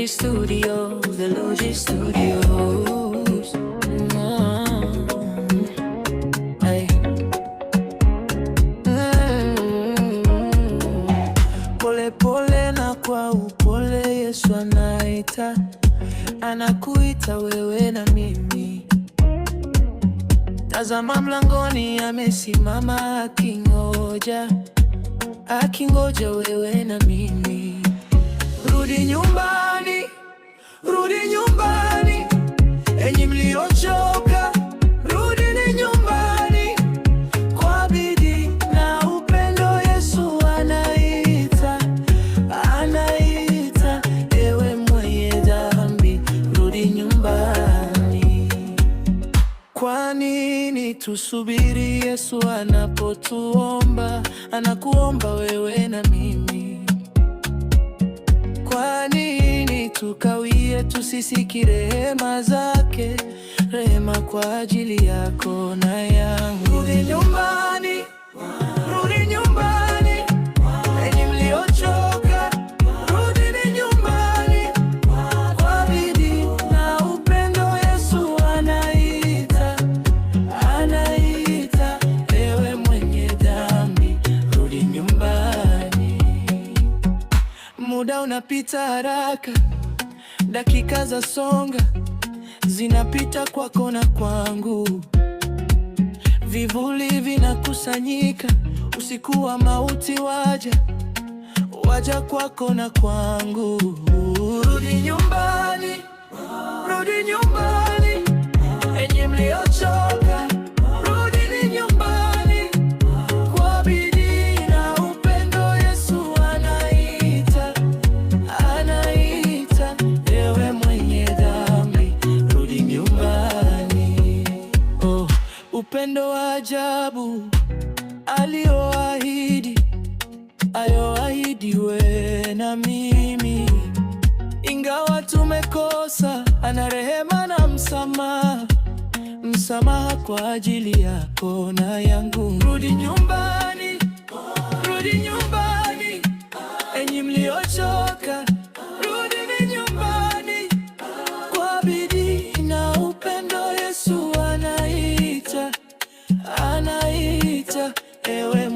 Logi Studio, the Logi Studios. Hey. Pole pole na kwa upole Yesu anaita, anakuita wewe na mimi. Tazama mlangoni amesimama akingoja wewe na mimi. Rudi nyumbani, rudi nyumbani, enyi mliochoka, rudini nyumbani. Kwa bidii na upendo Yesu anaita, ewe mwenye dhambi, rudi nyumbani. Kwa nini tusubiri Yesu anapotuomba? Anakuomba wewe na mimi. Kwa nini tukawie tusisiki rehema zake? Rehema kwa ajili yako na yangu. Rudi nyumbani, rudi nyumbani, enyi mliochoka, rudini nyumbani. Kwa bidii na upendo Yesu anaita, ewe mwenye dhambi, rudi nyumbani. Muda unapita haraka, dakika za songa, zinapita kwako na kwangu. Vivuli vinakusanyika, usiku wa mauti waja kwako na kwangu. Rudi nyumbani, rudi nyumbani, enyi mliochoka, rudini nyumbani. Kwa bidii na upendo Yesu anaita, ewe mwenye dhambi, rudi nyumbani. Oh, upendo wa ajabu ayoahidi we na mimi. Ingawa tumekosa, ana rehema na msamaha kwa ajili yako na yangu. Rudi nyumbani, rudi nyumbani, enyi mliochoka, rudini nyumbani. Kwa bidii na upendo Yesu anaita, ewe